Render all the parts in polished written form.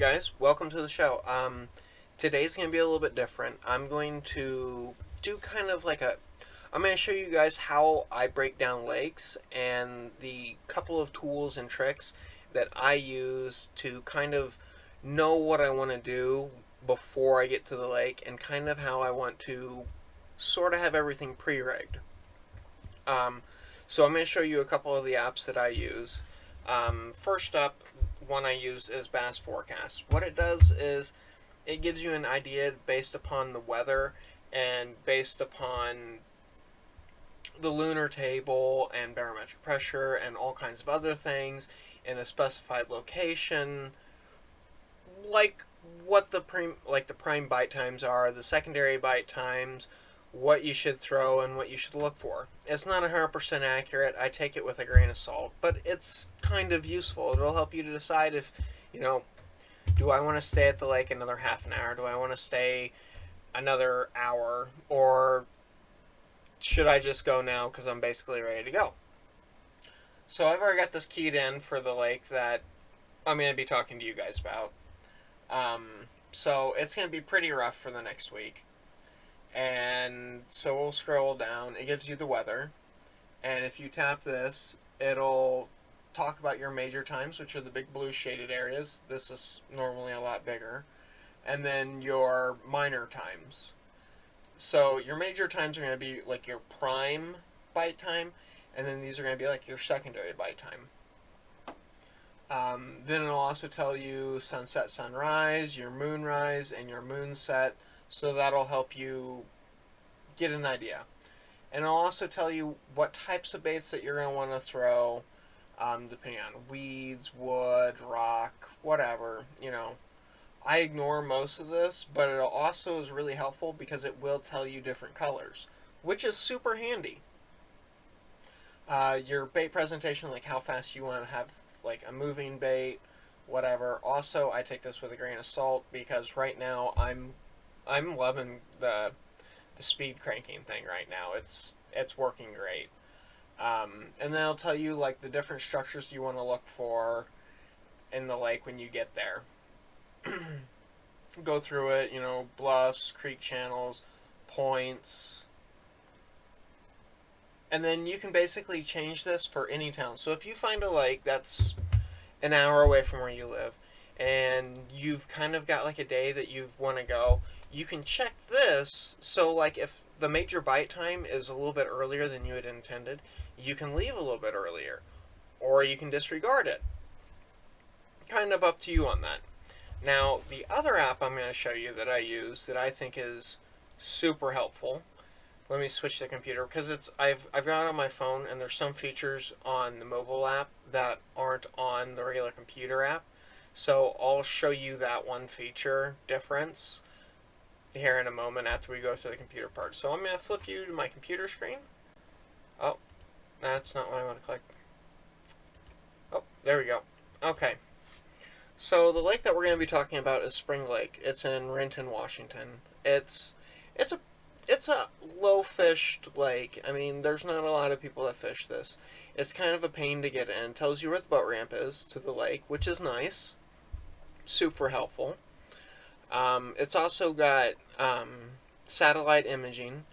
guys, welcome to the show. Today's going to be a little bit different. I'm going to do kind of like I'm going to show you guys how I break down lakes and the couple of tools and tricks that I use to kind of know what I want to do before I get to the lake and kind of how I want to sort of have everything pre-rigged. Um, so I'm going to show you a couple of the apps that I use. First up, one I use is Bass Forecast. What it does is it gives you an idea based upon the weather and based upon the lunar table and barometric pressure and all kinds of other things in a specified location, like what the prime bite times are, the secondary bite times, what you should throw and what you should look for. It's not 100% accurate. I take it with a grain of salt, but it's kind of useful. It'll help you to decide if, do I want to stay at the lake another half an hour? Do I want to stay another hour? Or should I just go now because I'm basically ready to go? So I've already got this keyed in for the lake that I'm going to be talking to you guys about. So it's going to be pretty rough for the next week. And so we'll scroll down. It gives you the weather. And if you tap this, it'll talk about your major times, which are the big blue shaded areas. This is normally a lot bigger. And then your minor times. So your major times are going to be like your prime bite time. And then these are going to be like your secondary bite time. Then it'll also tell you sunset, sunrise, your moonrise, and your moonset. So that'll help you get an idea. And it'll also tell you what types of baits that you're going to want to throw, depending on weeds, wood, rock, whatever. I ignore most of this, but it also is really helpful because it will tell you different colors, which is super handy. Your bait presentation, like how fast you want to have like a moving bait, whatever. Also, I take this with a grain of salt because right now I'm loving the speed cranking thing right now. It's working great. And then I'll tell you like the different structures you want to look for in the lake when you get there. Go through it, bluffs, creek channels, points. And then you can basically change this for any town. So if you find a lake that's an hour away from where you live, and you've kind of got like a day that you want to go, you can check this. So like if the major bite time is a little bit earlier than you had intended, you can leave a little bit earlier, or you can disregard it. Kind of up to you on that. Now the other app I'm going to show you that I use that I think is super helpful. Let me switch the computer because I've got it on my phone, and there's some features on the mobile app that aren't on the regular computer app. So I'll show you that one feature difference here in a moment after we go to the computer part. So I'm going to flip you to my computer screen. Oh, that's not what I want to click. Oh, there we go. Okay. So the lake that we're going to be talking about is Spring Lake. It's in Renton, Washington. It's a low-fished lake. I mean, there's not a lot of people that fish this. It's kind of a pain to get in. It tells you where the boat ramp is to the lake, which is nice. Super helpful. It's also got satellite imaging,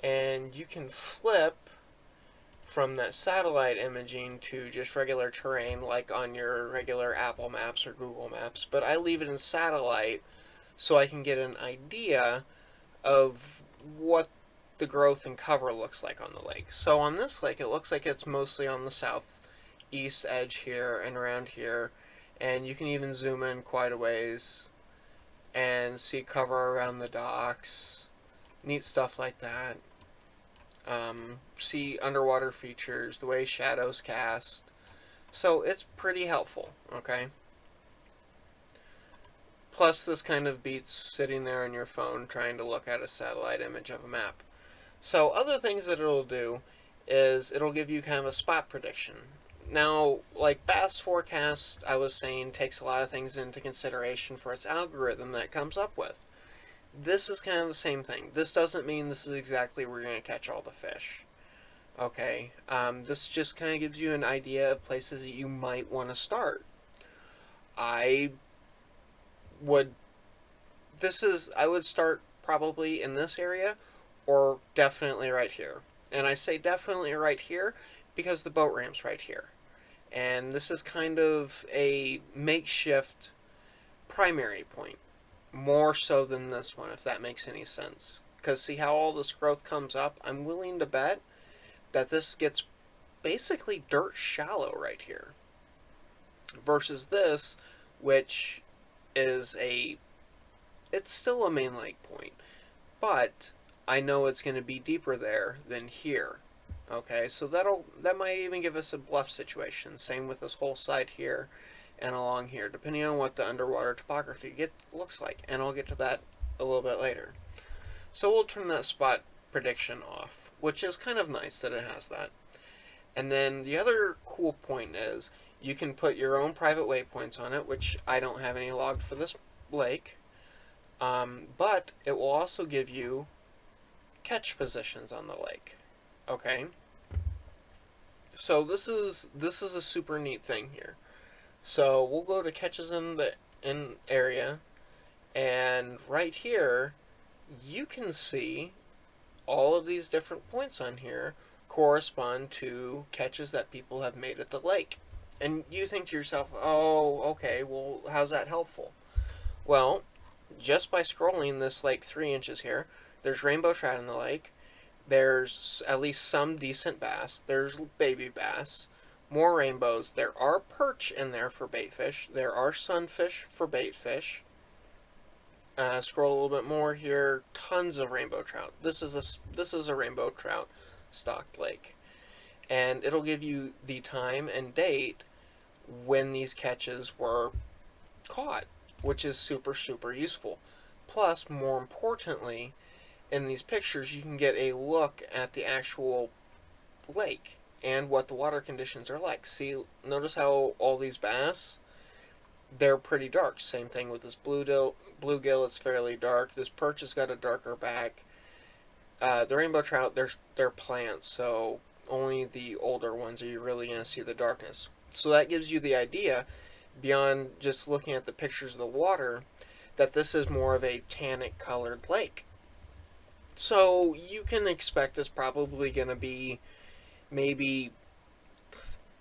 and you can flip from that satellite imaging to just regular terrain, like on your regular Apple Maps or Google Maps. But I leave it in satellite so I can get an idea of what the growth and cover looks like on the lake. So on this lake, it looks like it's mostly on the southeast edge here and around here, and you can even zoom in quite a ways and see cover around the docks, neat stuff like that. See underwater features, the way shadows cast. So it's pretty helpful, okay? Plus, this kind of beats sitting there on your phone trying to look at a satellite image of a map. So other things that it'll do is it'll give you kind of a spot prediction. Now, like Bass Forecast, I was saying, takes a lot of things into consideration for its algorithm that it comes up with. This is kind of the same thing. This doesn't mean this is exactly where you're going to catch all the fish. Okay, this just kind of gives you an idea of places that you might want to start. I would I would start probably in this area or definitely right here. And I say definitely right here because the boat ramp's right here. And this is kind of a makeshift primary point, more so than this one, if that makes any sense. Because see how all this growth comes up? I'm willing to bet that this gets basically dirt shallow right here. Versus this, which is it's still a main lake point, but I know it's going to be deeper there than here. Okay, so that might even give us a bluff situation. Same with this whole side here and along here, depending on what the underwater topography looks like, and I'll get to that a little bit later. So we'll turn that spot prediction off, which is kind of nice that it has that. And then the other cool point is you can put your own private waypoints on it, which I don't have any logged for this lake. But it will also give you catch positions on the lake. Okay? So this is a super neat thing here. So we'll go to catches in the area, and right here you can see all of these different points on here correspond to catches that people have made at the lake. And you think to yourself, oh, okay, well, how's that helpful? Well, just by scrolling this lake 3 inches here, there's rainbow trout in the lake. There's at least some decent bass. There's baby bass. More rainbows. There are perch in there for bait fish. There are sunfish for bait fish. Scroll a little bit more here. Tons of rainbow trout. This is a rainbow trout stocked lake, and it'll give you the time and date when these catches were caught, which is super useful. Plus, more importantly, in these pictures you can get a look at the actual lake and what the water conditions are like. See, notice how all these bass, they're pretty dark. Same thing with this bluegill, it's fairly dark. This perch has got a darker back. The rainbow trout, they're plants, so only the older ones are you really going to see the darkness. So that gives you the idea, beyond just looking at the pictures of the water, that this is more of a tannic colored lake. So you can expect it's probably going to be maybe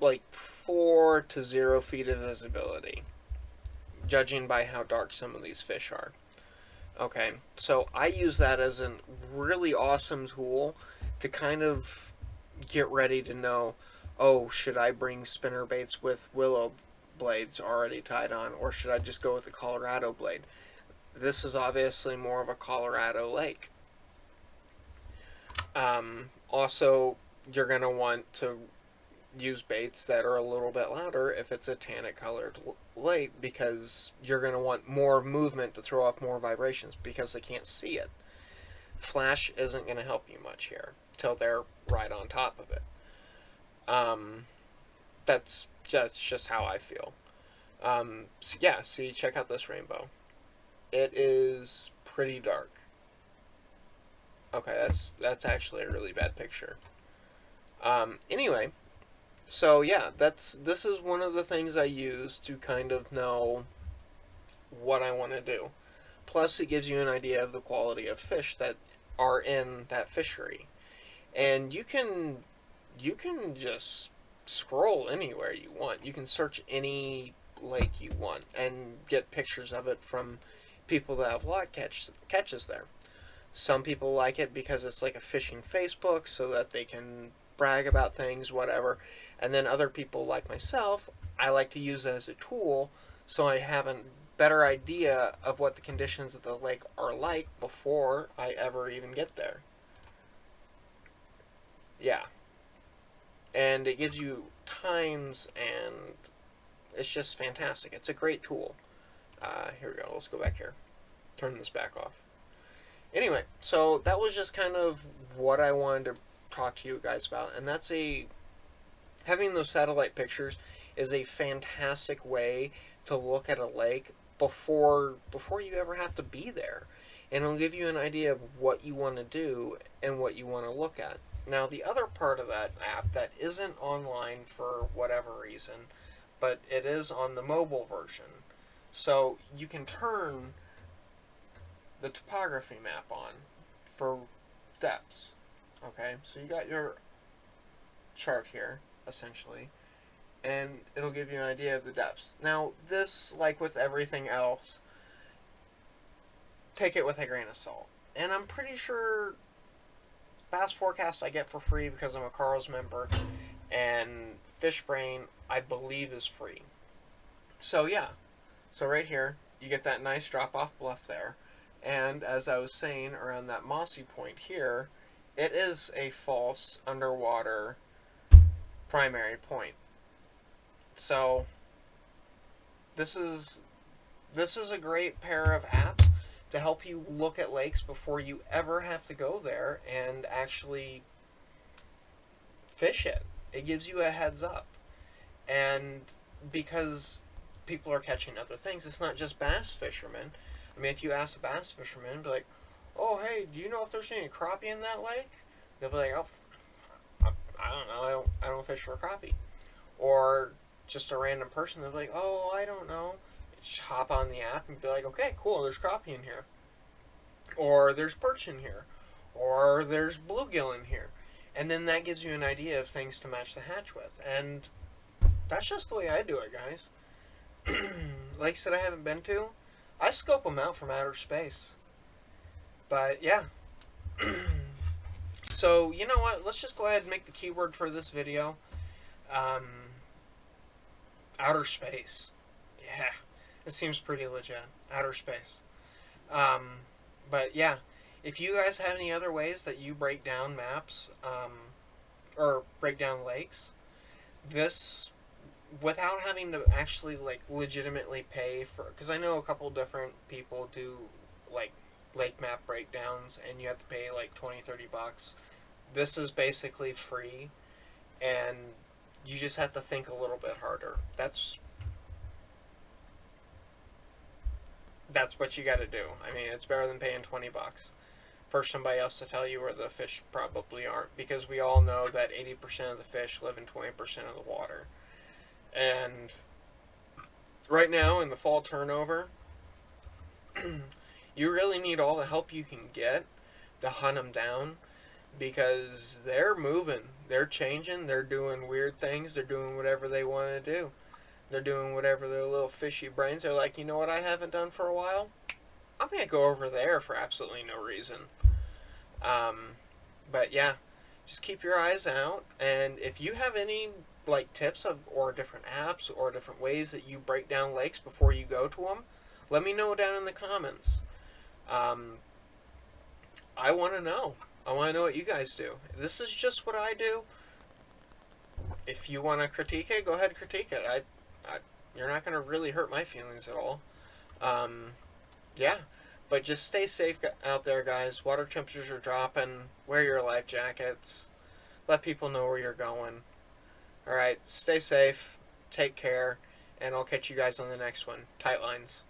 like 4 to 0 feet of visibility, judging by how dark some of these fish are. Okay, so I use that as a really awesome tool to kind of get ready to know, oh, should I bring spinner baits with willow blades already tied on, or should I just go with the Colorado blade? This is obviously more of a Colorado lake. Also, you're going to want to use baits that are a little bit louder if it's a tannic colored lake, because you're going to want more movement to throw off more vibrations because they can't see it. Flash isn't going to help you much here till they're right on top of it. That's just how I feel. So yeah, see, check out this rainbow. It is pretty dark. Okay, that's actually a really bad picture. Anyway, so yeah, this is one of the things I use to kind of know what I want to do. Plus, it gives you an idea of the quality of fish that are in that fishery, and you can just scroll anywhere you want. You can search any lake you want and get pictures of it from people that have lot catches there. Some people like it because it's like a fishing Facebook, so that they can brag about things, whatever. And then other people like myself, I like to use it as a tool so I have a better idea of what the conditions of the lake are like before I ever even get there. Yeah. And it gives you times, and it's just fantastic. It's a great tool. Here we go. Let's go back here. Turn this back off. Anyway, so that was just kind of what I wanted to talk to you guys about, and having those satellite pictures is a fantastic way to look at a lake before you ever have to be there, and it'll give you an idea of what you want to do and what you want to look at. Now, the other part of that app that isn't online for whatever reason, but it is on the mobile version, So you can turn the topography map on for depths. Okay, so you got your chart here, essentially, and it'll give you an idea of the depths. Now, this, like with everything else, take it with a grain of salt. And I'm pretty sure Bass Forecast I get for free because I'm a Carl's member, and FishBrain I believe is free. So yeah, so right here you get that nice drop-off bluff there, and as I was saying, around that mossy point here, it is a false underwater primary point. So this is a great pair of apps to help you look at lakes before you ever have to go there and actually fish it. It gives you a heads up. And because people are catching other things, it's not just bass fishermen. I mean, if you ask a bass fisherman, be like, oh, hey, do you know if there's any crappie in that lake? They'll be like, oh, I don't know. I don't fish for crappie. Or just a random person, they'll be like, oh, I don't know. Just hop on the app and be like, okay, cool, there's crappie in here. Or there's perch in here. Or there's bluegill in here. And then that gives you an idea of things to match the hatch with. And that's just the way I do it, guys. Lakes that I haven't been to, I scope them out from outer space. But yeah. So, you know what? Let's just go ahead and make the keyword for this video outer space. Yeah. It seems pretty legit. Outer space. But yeah, if you guys have any other ways that you break down maps, or break down lakes, this, without having to actually, like, legitimately pay for, because I know a couple different people do, like, lake map breakdowns, and you have to pay, like, 20-30 bucks. This is basically free, and you just have to think a little bit harder. That's what you got to do. I mean, it's better than paying 20 bucks for somebody else to tell you where the fish probably aren't, because we all know that 80% of the fish live in 20% of the water. And right now in the fall turnover, you really need all the help you can get to hunt them down, because they're moving, they're changing, they're doing weird things, they're doing whatever they want to do. They're doing whatever their little fishy brains are like, you know what I haven't done for a while? I'm going to go over there for absolutely no reason. But yeah, just keep your eyes out. And if you have any like tips of, or different apps or different ways that you break down lakes before you go to them, let me know down in the comments. I want to know. I want to know what you guys do. This is just what I do. If you want to critique it, go ahead and critique it. You're not going to really hurt my feelings at all. Yeah, but just stay safe out there, guys. Water temperatures are dropping. Wear your life jackets. Let people know where you're going. Alright, stay safe. Take care. And I'll catch you guys on the next one. Tight lines.